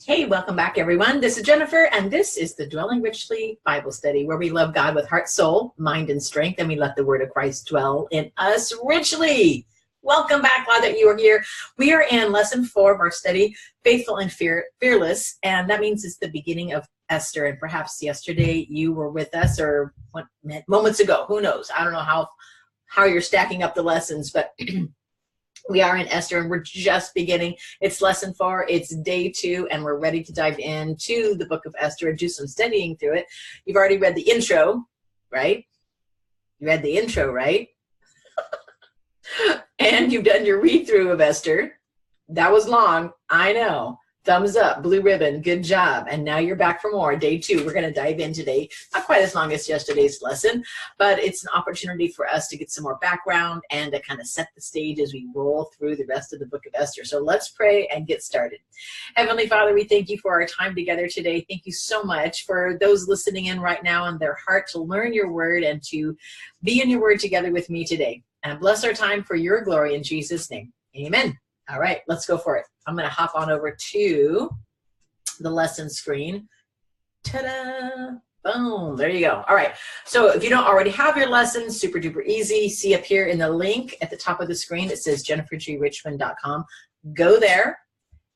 Hey, welcome back, everyone. This is Jennifer, and this is the Dwelling Richly Bible Study, where we love God with heart, soul, mind, and strength, and we let the word of Christ dwell in us richly. Welcome back. Glad that you are here. We are in lesson 4 of our study, Faithful and Fearless, and that means it's the beginning of Esther. And perhaps yesterday you were with us, or moments ago. Who knows? I don't know how you're stacking up the lessons, but we are in Esther, and we're just beginning. It's lesson 4. It's day 2, and we're ready to dive into the book of Esther and do some studying through it. You've already read the intro, right? You read the intro, right? And you've done your read-through of Esther. That was long, I know. Thumbs up, blue ribbon, good job. And now you're back for more. Day 2, we're going to dive in today. Not quite as long as yesterday's lesson, but it's an opportunity for us to get some more background and to kind of set the stage as we roll through the rest of the book of Esther. So let's pray and get started. Heavenly Father, we thank you for our time together today. Thank you so much for those listening in right now and their heart to learn your word and to be in your word together with me today. And bless our time for your glory in Jesus' name. Amen. All right, let's go for it. I'm going to hop on over to the lesson screen. Ta-da! Boom. There you go. All right. So if you don't already have your lessons, super duper easy. See up here in the link at the top of the screen, it says jennifergrichmond.com. Go there,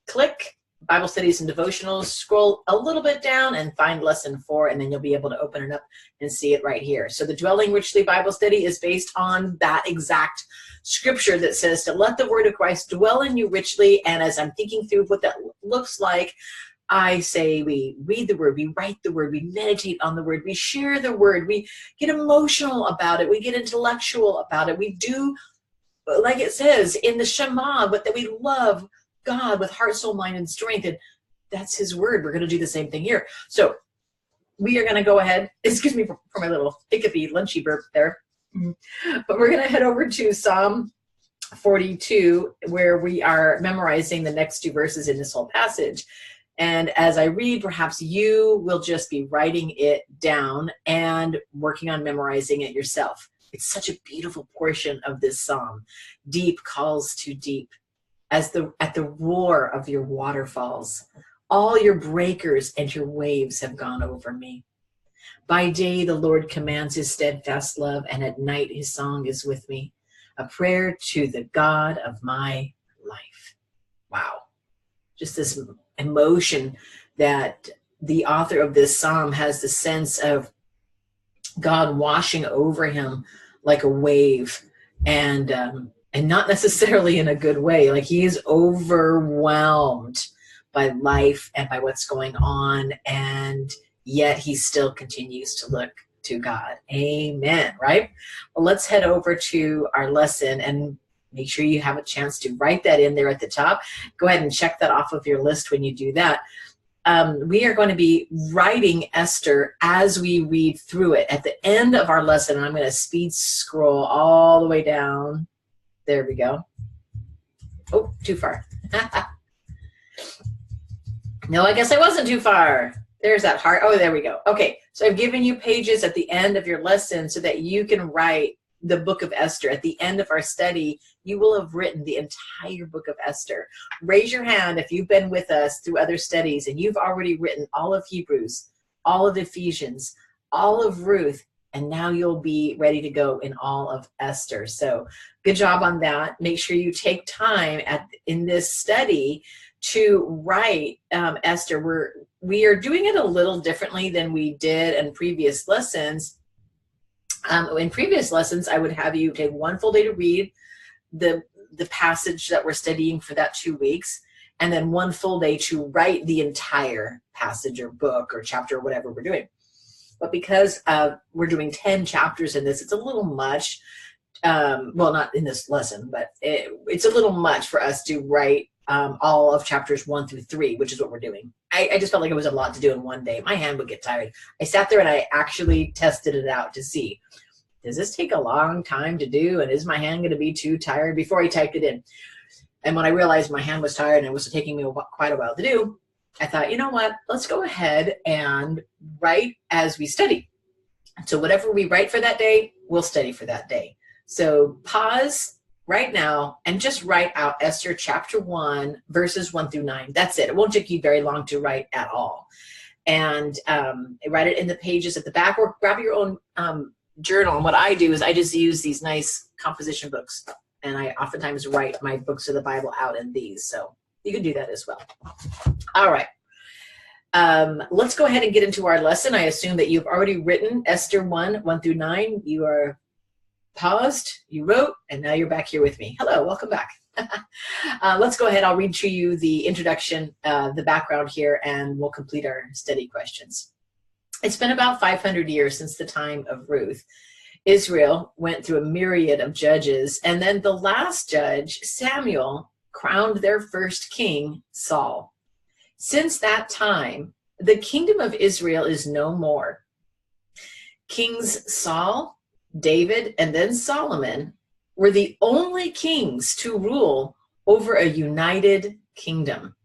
click Bible Studies and Devotionals, scroll a little bit down and find lesson 4, and then you'll be able to open it up and see it right here. So the Dwelling Richly Bible Study is based on that exact scripture that says to let the word of Christ dwell in you richly. And as I'm thinking through what that looks like, I say we read the word, we write the word, we meditate on the word, we share the word, we get emotional about it, we get intellectual about it, we do, like it says in the Shema, but that we love God with heart, soul, mind, and strength. And that's his word. We're going to do the same thing here. So we are going to go ahead. Excuse me for my little hiccupy lunchy burp there. But we're going to head over to Psalm 42, where we are memorizing the next 2 verses in this whole passage. And as I read, perhaps you will just be writing it down and working on memorizing it yourself. It's such a beautiful portion of this psalm. Deep calls to deep. At the roar of your waterfalls, all your breakers and your waves have gone over me. By day the Lord commands his steadfast love, and at night his song is with me, a prayer to the God of my life. Wow. Just this emotion that the author of this psalm has the sense of God washing over him like a wave, and not necessarily in a good way. Like he is overwhelmed by life and by what's going on, and yet he still continues to look to God. Amen, right? Well, let's head over to our lesson and make sure you have a chance to write that in there at the top. Go ahead and check that off of your list when you do that. We are going to be writing Esther as we read through it. At the end of our lesson, I'm going to speed scroll all the way down. There we go. Oh, too far. No, I guess I wasn't too far. There's that heart. Oh, there we go. Okay, so I've given you pages at the end of your lesson so that you can write the book of Esther. At the end of our study, you will have written the entire book of Esther. Raise your hand if you've been with us through other studies and you've already written all of Hebrews, all of Ephesians, all of Ruth, and now you'll be ready to go in all of Esther. So good job on that. Make sure you take time in this study to write Esther. We are doing it a little differently than we did in previous lessons. In previous lessons, I would have you take one full day to read the passage that we're studying for that 2 weeks, and then one full day to write the entire passage or book or chapter or whatever we're doing. But because we're doing 10 chapters in this, it's a little much. Well, not in this lesson, but it's a little much for us to write all of chapters 1 through 3, which is what we're doing. I just felt like it was a lot to do in one day. My hand would get tired. I sat there and I actually tested it out to see, does this take a long time to do? And is my hand going to be too tired before I typed it in? And when I realized my hand was tired and it was taking me quite a while to do, I thought, you know what, let's go ahead and write as we study. So whatever we write for that day, we'll study for that day. So pause right now and just write out Esther chapter 1, verses 1 through 9. That's it. It won't take you very long to write at all. And write it in the pages at the back, or grab your own journal. And what I do is I just use these nice composition books, and I oftentimes write my books of the Bible out in these. So you can do that as well. All right. Let's go ahead and get into our lesson. I assume that you've already written Esther 1, 1 through 9. You are paused, you wrote, and now you're back here with me. Hello, welcome back. Let's go ahead. I'll read to you the introduction, the background here, and we'll complete our study questions. It's been about 500 years since the time of Ruth. Israel went through a myriad of judges, and then the last judge, Samuel, crowned their first king, Saul. Since that time, the kingdom of Israel is no more. Kings Saul, David, and then Solomon were the only kings to rule over a united kingdom.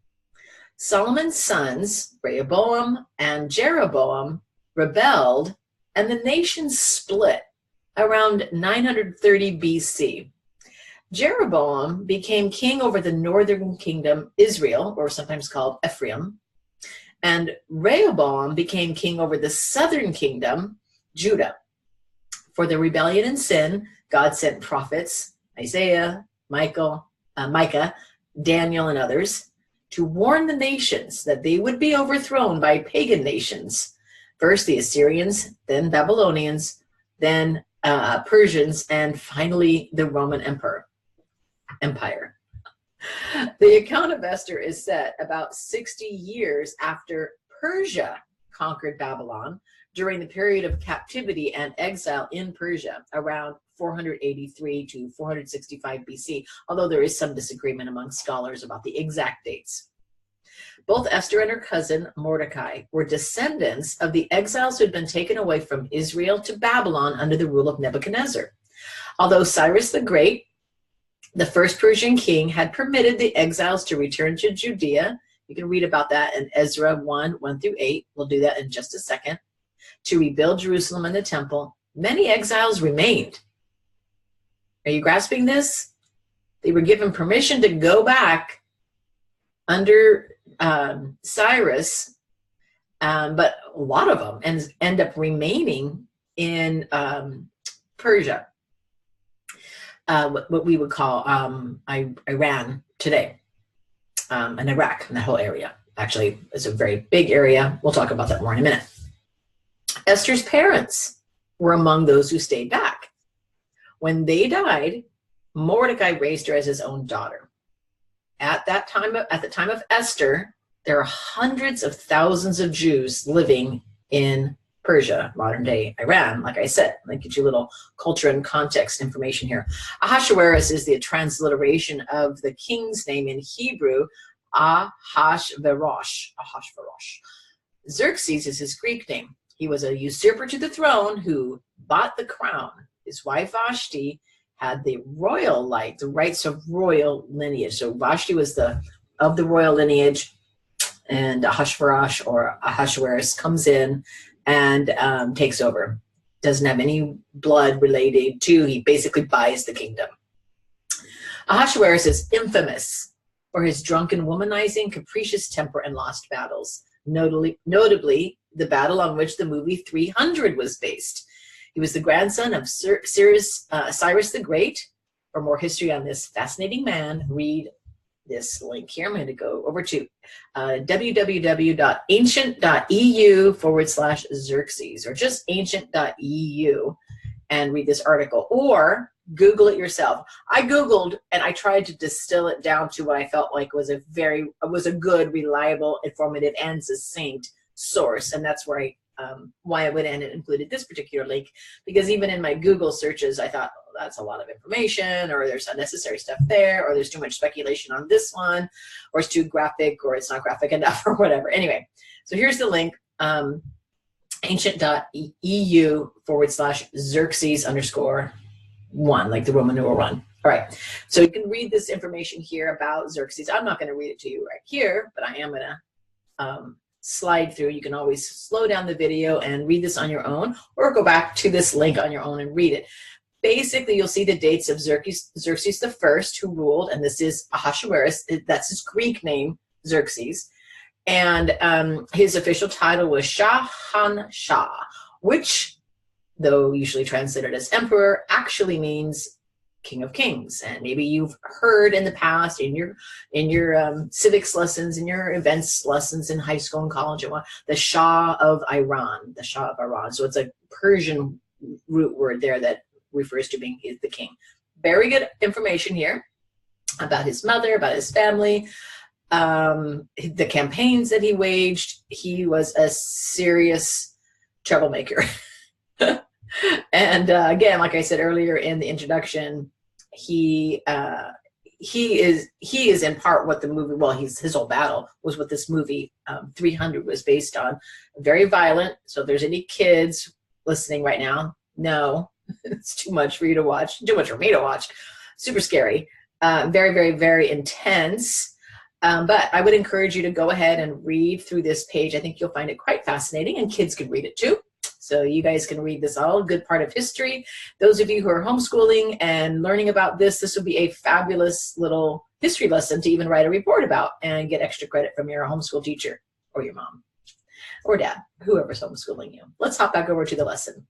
Solomon's sons, Rehoboam and Jeroboam, rebelled, and the nation split around 930 BC. Jeroboam became king over the northern kingdom, Israel, or sometimes called Ephraim, and Rehoboam became king over the southern kingdom, Judah. For the rebellion and sin, God sent prophets, Isaiah, Micah, Daniel, and others, to warn the nations that they would be overthrown by pagan nations. First the Assyrians, then Babylonians, then Persians, and finally the Roman Empire. The account of Esther is set about 60 years after Persia conquered Babylon during the period of captivity and exile in Persia, around 483 to 465 BC, although there is some disagreement among scholars about the exact dates. Both Esther and her cousin Mordecai were descendants of the exiles who had been taken away from Israel to Babylon under the rule of Nebuchadnezzar. Although Cyrus the Great, the first Persian king, had permitted the exiles to return to Judea, you can read about that in Ezra 1, 1 through 8. We'll do that in just a second. To rebuild Jerusalem and the temple, many exiles remained. Are you grasping this? They were given permission to go back under Cyrus, but a lot of them end up remaining in Persia, what we would call Iran today, and Iraq, and that whole area. Actually, it's a very big area. We'll talk about that more in a minute. Esther's parents were among those who stayed back. When they died, Mordecai raised her as his own daughter. At the time of Esther, there are hundreds of thousands of Jews living in Persia, modern day Iran. Like I said, let me get you a little culture and context information here. Ahasuerus is the transliteration of the king's name in Hebrew, Ahashverosh. Xerxes is his Greek name. He was a usurper to the throne who bought the crown. His wife Vashti had the rights of royal lineage. So Vashti was of the royal lineage, and Ahasuerus or Ahasuerus comes in and takes over. Doesn't have any blood related to, he basically buys the kingdom. Ahasuerus is infamous for his drunken, womanizing, capricious temper and lost battles. Notably, the battle on which the movie 300 was based. He was the grandson of Cyrus the Great. For more history on this fascinating man, read this link here. I'm going to go over to www.ancient.eu/Xerxes, or just ancient.eu, and read this article, or Google it yourself. I Googled and I tried to distill it down to what I felt like was a good, reliable, informative, and succinct source, and that's where why I went in and included this particular link, because even in my Google searches, I thought, oh, that's a lot of information, or there's unnecessary stuff there, or there's too much speculation on this one, or it's too graphic, or it's not graphic enough, or whatever. Anyway, so here's the link, ancient.eu/Xerxes_1, like the Roman numeral 1. All right, so you can read this information here about Xerxes. I'm not going to read it to you right here, but I am going to slide through. You can always slow down the video and read this on your own, or go back to this link on your own and read it. basically you'll see the dates of Xerxes the First, who ruled, and this is Ahasuerus. That's his Greek name, Xerxes. And his official title was Shah, which, though usually translated as emperor, actually means King of Kings. And maybe you've heard in the past in your civics lessons, in your events lessons in high school and college, the Shah of Iran, the Shah of Iran. So it's a Persian root word there that refers to being the king. Very good information here about his mother, about his family, the campaigns that he waged. He was a serious troublemaker. And again, like I said earlier in the introduction, he is in part what the movie, well, his whole battle was what this movie 300 was based on. Very violent. So if there's any kids listening right now, no, it's too much for you to watch, too much for me to watch. Super scary. Very, very, very intense. But I would encourage you to go ahead and read through this page. I think you'll find it quite fascinating, and kids can read it too. So you guys can read this, all good part of history. Those of you who are homeschooling and learning about this would be a fabulous little history lesson to even write a report about and get extra credit from your homeschool teacher or your mom or dad, whoever's homeschooling you. Let's hop back over to the lesson.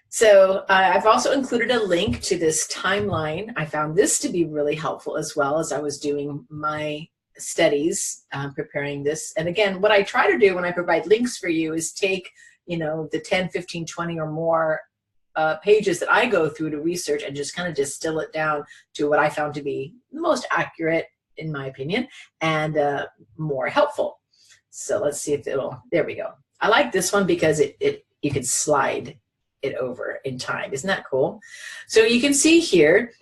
So I've also included a link to this timeline. I found this to be really helpful as well as I was doing my studies, preparing this. And again, what I try to do when I provide links for you is take, the 10, 15, 20 or more pages that I go through to research and just kind of distill it down to what I found to be the most accurate, in my opinion, and more helpful. So let's see if there we go. I like this one because you can slide it over in time. Isn't that cool? So you can see here,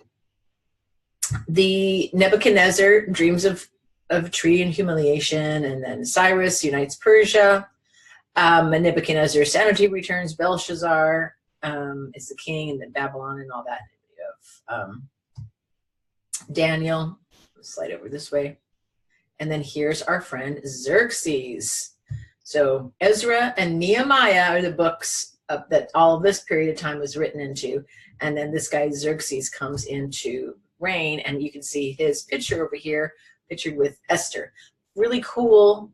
the Nebuchadnezzar dreams of tree and humiliation, and then Cyrus unites Persia, and Nebuchadnezzar's sanity returns. Belshazzar is the king, and then Babylon and all that. Daniel, slide over this way, and then here's our friend Xerxes. So Ezra and Nehemiah are the books that all of this period of time was written into, and then this guy Xerxes comes into reign, and you can see his picture over here, pictured with Esther. Really cool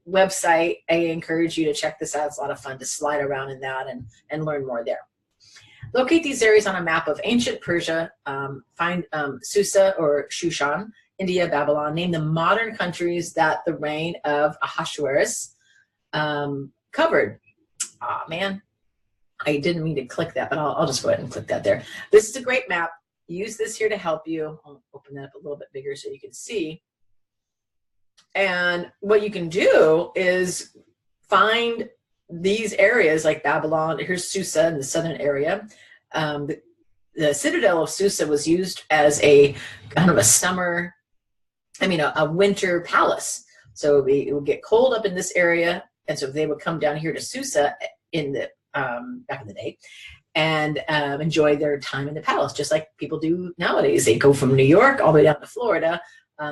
website. I encourage you to check this out. It's a lot of fun to slide around in that and learn more there. Locate these areas on a map of ancient Persia. Find Susa or Shushan, India, Babylon. Name the modern countries that the reign of Ahasuerus covered. Oh man, I didn't mean to click that, but I'll just go ahead and click that there. This is a great map. Use this here to help you. I'll open that up a little bit bigger so you can see. And what you can do is find these areas like Babylon. Here's Susa in the southern area. The citadel of Susa was used as a kind of a winter palace. So it would get cold up in this area, and so they would come down here to Susa in the back in the day and enjoy their time in the palace, just like people do nowadays. They go from New York all the way down to Florida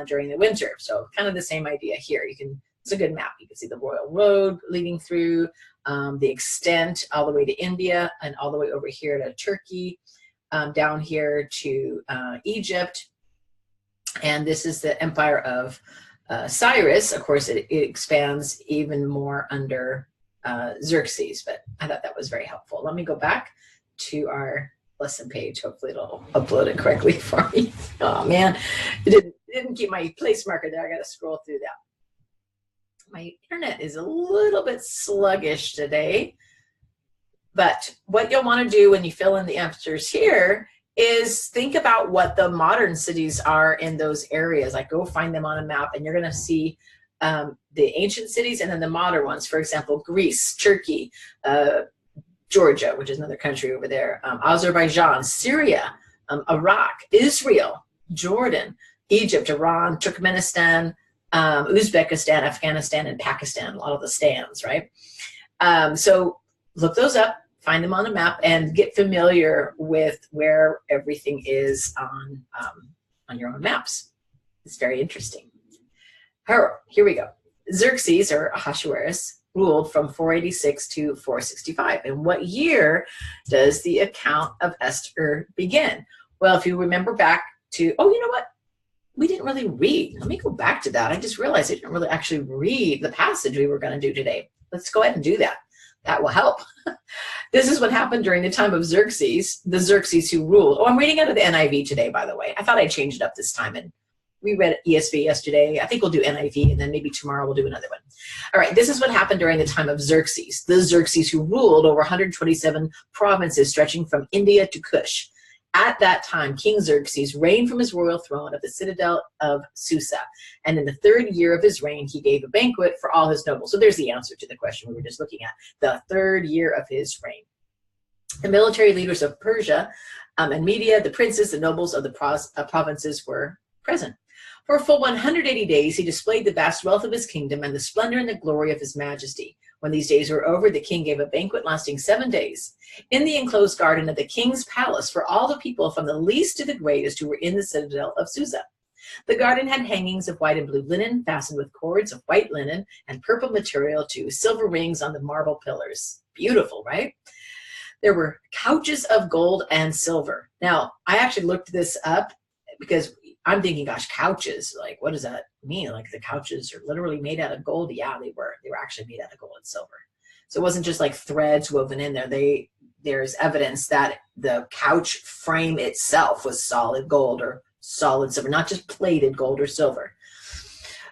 during the winter. So kind of the same idea here. It's a good map. You can see the royal road leading through, the extent all the way to India and all the way over here to Turkey, down here to Egypt. And this is the empire of Cyrus. Of course, it expands even more under Xerxes, but I thought that was very helpful. Let me go back to our lesson page. Hopefully it'll upload it correctly for me. Oh man, it didn't keep my place marker there. I got to scroll through that. My internet is a little bit sluggish today, but what you'll want to do when you fill in the answers here is think about what the modern cities are in those areas. Like go find them on a map, and you're going to see the ancient cities and then the modern ones. For example, Greece, Turkey, Georgia, which is another country over there, Azerbaijan, Syria, Iraq, Israel, Jordan, Egypt, Iran, Turkmenistan, Uzbekistan, Afghanistan, and Pakistan. A lot of the stands, right? So look those up, find them on a map, and get familiar with where everything is on your own maps. It's very interesting. Here we go. Xerxes, or Ahasuerus, ruled from 486 to 465. And what year does the account of Esther begin? Well, if you remember back to, oh, you know what? We didn't really read. Let me go back to that. I just realized I didn't really actually read the passage we were going to do today. Let's go ahead and do that. That will help. This is what happened during the time of Xerxes, the Xerxes who ruled. Oh, I'm reading out of the NIV today, by the way. I thought I'd change it up this time, and we read ESV yesterday. I think we'll do NIV, and then maybe tomorrow we'll do another one. All right, this is what happened during the time of Xerxes, the Xerxes who ruled over 127 provinces stretching from India to Kush. At that time, King Xerxes reigned from his royal throne at the citadel of Susa. And in the 3rd year of his reign, he gave a banquet for all his nobles. So there's the answer to the question we were just looking at, the 3rd year of his reign. The military leaders of Persia and Media, the princes, the nobles of the provinces were present. For a full 180 days, he displayed the vast wealth of his kingdom and the splendor and the glory of his majesty. When these days were over, the king gave a banquet lasting 7 days in the enclosed garden of the king's palace for all the people from the least to the greatest who were in the citadel of Susa. The garden had hangings of white and blue linen fastened with cords of white linen and purple material to silver rings on the marble pillars. Beautiful, right? There were couches of gold and silver. Now, I actually looked this up because I'm thinking, gosh, couches, like, what does that mean? Like, the couches are literally made out of gold? Yeah, they were. They were actually made out of gold and silver. So it wasn't just like threads woven in there. There's evidence that the couch frame itself was solid gold or solid silver, not just plated gold or silver.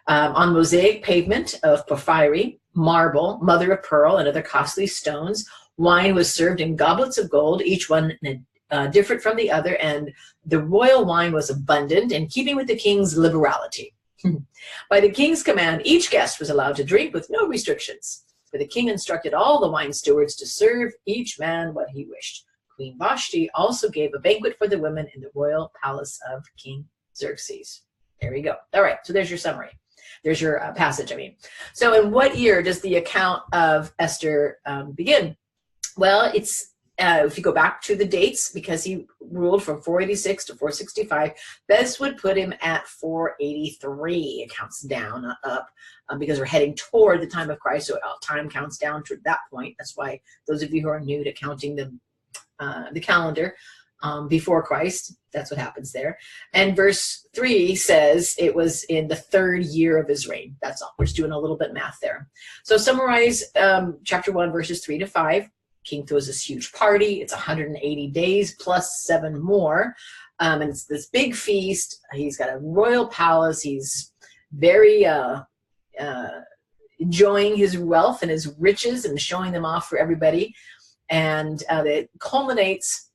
On mosaic pavement of porphyry, marble, mother of pearl, and other costly stones, wine was served in goblets of gold, each one different from the other, and the royal wine was abundant, in keeping with the king's liberality. By the king's command, each guest was allowed to drink with no restrictions, for the king instructed all the wine stewards to serve each man what he wished. Queen Vashti also gave a banquet for the women in the royal palace of King Xerxes. There you go. All right, so there's your summary. There's your passage, I mean. So in what year does the account of Esther begin? Well, it's if you go back to the dates, because he ruled from 486 to 465, this would put him at 483. It counts down, not up, because we're heading toward the time of Christ, so time counts down to that point. That's why those of you who are new to counting the calendar before Christ, that's what happens there. And verse 3 says it was in the 3rd year of his reign. That's all. We're just doing a little bit math there. So summarize chapter 1, verses 3 to 5. King throws this huge party. It's 180 days plus 7 more. And it's this big feast. He's got a royal palace. He's very enjoying his wealth and his riches and showing them off for everybody. And it culminates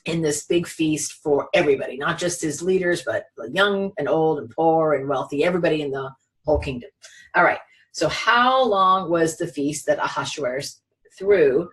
in this big feast for everybody, not just his leaders, but young and old and poor and wealthy, everybody in the whole kingdom. All right. So how long was the feast that Ahasuerus threw?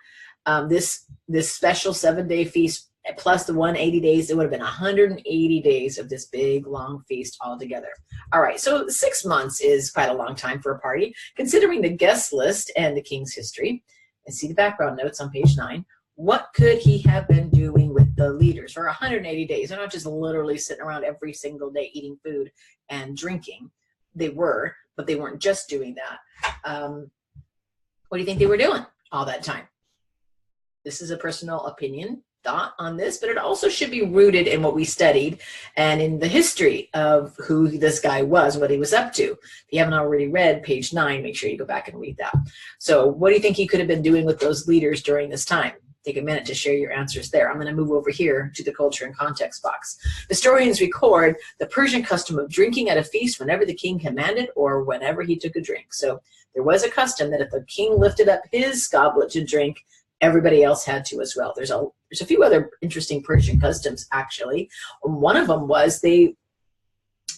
This special 7-day feast plus the 180 days, it would have been 180 days of this big long feast altogether. All right, so 6 months is quite a long time for a party, considering the guest list and the king's history. And see the background notes on page 9. What could he have been doing with the leaders for 180 days? They're not just literally sitting around every single day eating food and drinking. They were, but they weren't just doing that. What do you think they were doing all that time? This is a personal opinion, thought on this, but it also should be rooted in what we studied and in the history of who this guy was, what he was up to. If you haven't already read page 9, make sure you go back and read that. So what do you think he could have been doing with those leaders during this time? Take a minute to share your answers there. I'm going to move over here to the culture and context box. Historians record the Persian custom of drinking at a feast whenever the king commanded or whenever he took a drink. So there was a custom that if the king lifted up his goblet to drink, everybody else had to as well. There's a few other interesting Persian customs, actually. One of them was they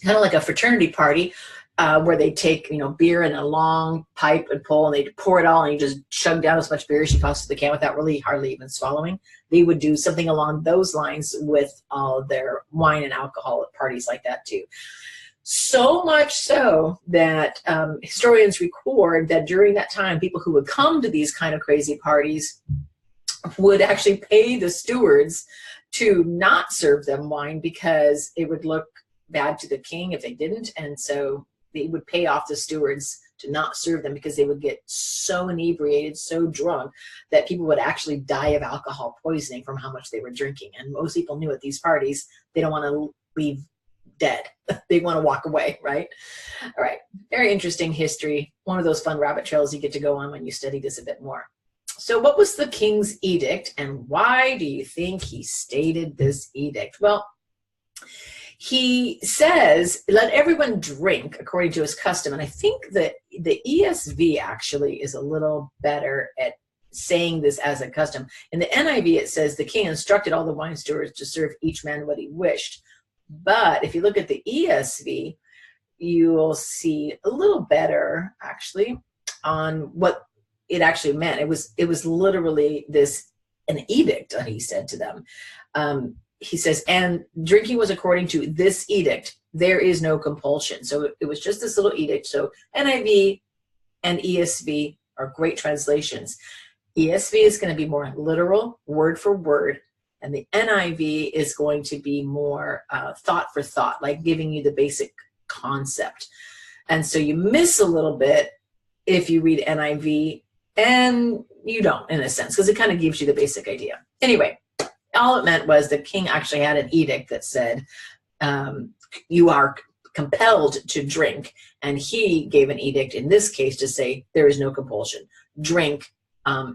kind of like a fraternity party where they take beer in a long pipe and pull, and they pour it all, and you just chug down as much beer as you possibly can without really hardly even swallowing. They would do something along those lines with all their wine and alcohol at parties like that too. So much so that historians record that during that time, people who would come to these kind of crazy parties would actually pay the stewards to not serve them wine because it would look bad to the king if they didn't. And so they would pay off the stewards to not serve them because they would get so inebriated, so drunk, that people would actually die of alcohol poisoning from how much they were drinking. And most people knew at these parties, they don't want to leave dead. They want to walk away, right? All right. Very interesting history. One of those fun rabbit trails you get to go on when you study this a bit more. So what was the king's edict, and why do you think he stated this edict? Well, he says, let everyone drink according to his custom. And I think that the ESV actually is a little better at saying this as a custom. In the NIV, it says the king instructed all the wine stewards to serve each man what he wished. But if you look at the ESV, you will see a little better actually on what it actually meant. It was literally an edict that he said to them. He says, and drinking was according to this edict. There is no compulsion. So it was just this little edict. So NIV and ESV are great translations. ESV is going to be more literal, word for word. And the NIV is going to be more thought for thought, like giving you the basic concept. And so you miss a little bit if you read NIV, and you don't, in a sense, because it kind of gives you the basic idea. Anyway, all it meant was the king actually had an edict that said, you are compelled to drink. And he gave an edict in this case to say, there is no compulsion. Drink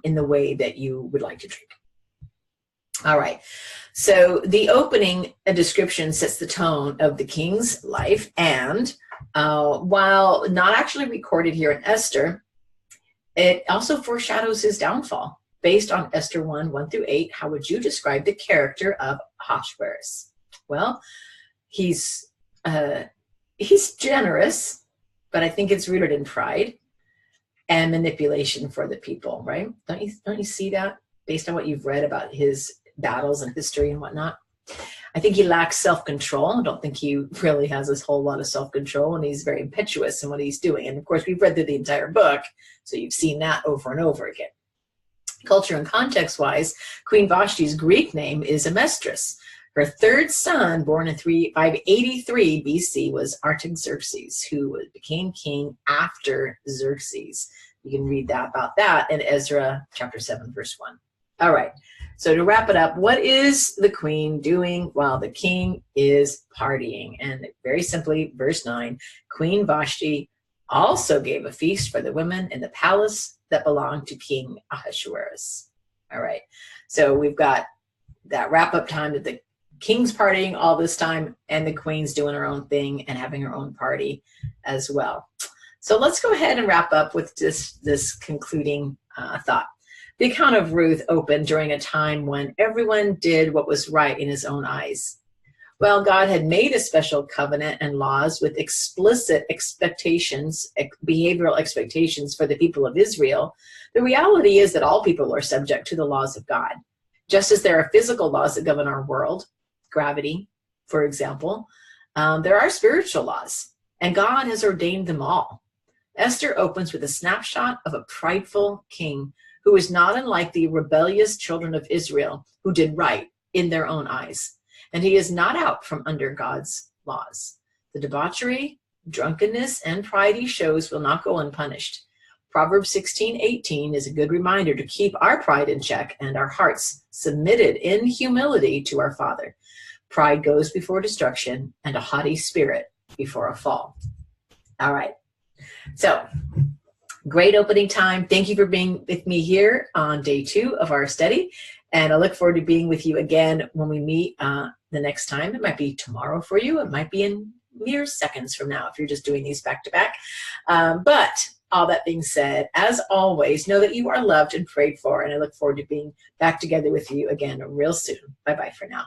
in the way that you would like to drink. All right. So the opening description sets the tone of the king's life. And while not actually recorded here in Esther, it also foreshadows his downfall. Based on Esther 1:1-8, how would you describe the character of Ahasuerus? Well, he's generous, but I think it's rooted in pride and manipulation for the people, right? Don't you see that based on what you've read about his battles and history and whatnot? I think he lacks self-control. I don't think he really has this whole lot of self-control, and he's very impetuous in what he's doing. And of course, we've read through the entire book, so you've seen that over and over again. Culture and context-wise, Queen Vashti's Greek name is Amestris. Her third son, born in 583 BC, was Artaxerxes, who became king after Xerxes. You can read about that in Ezra chapter 7, verse 1. All right. So to wrap it up, what is the queen doing while the king is partying? And very simply, verse 9, Queen Vashti also gave a feast for the women in the palace that belonged to King Ahasuerus. All right. So we've got that wrap-up time that the king's partying all this time, and the queen's doing her own thing and having her own party as well. So let's go ahead and wrap up with this concluding thought. The account of Ruth opened during a time when everyone did what was right in his own eyes. Well, God had made a special covenant and laws with explicit expectations, behavioral expectations for the people of Israel. The reality is that all people are subject to the laws of God. Just as there are physical laws that govern our world, gravity, for example, there are spiritual laws, and God has ordained them all. Esther opens with a snapshot of a prideful king who is not unlike the rebellious children of Israel who did right in their own eyes. And he is not out from under God's laws. The debauchery, drunkenness, and pride he shows will not go unpunished. Proverbs 16:18 is a good reminder to keep our pride in check and our hearts submitted in humility to our Father. Pride goes before destruction, and a haughty spirit before a fall. All right. So, great opening time. Thank you for being with me here on day 2 of our study. And I look forward to being with you again when we meet the next time. It might be tomorrow for you. It might be in mere seconds from now if you're just doing these back to back. But all that being said, as always, know that you are loved and prayed for. And I look forward to being back together with you again real soon. Bye-bye for now.